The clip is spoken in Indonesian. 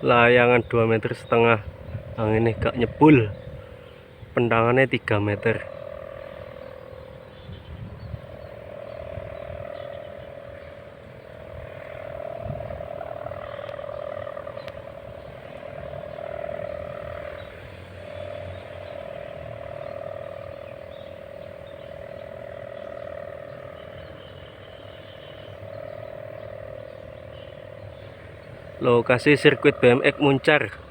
layangan 2,5 meter, anginnya gak nyebul, pendangannya 3 meter. Lokasi sirkuit BMX Muncar.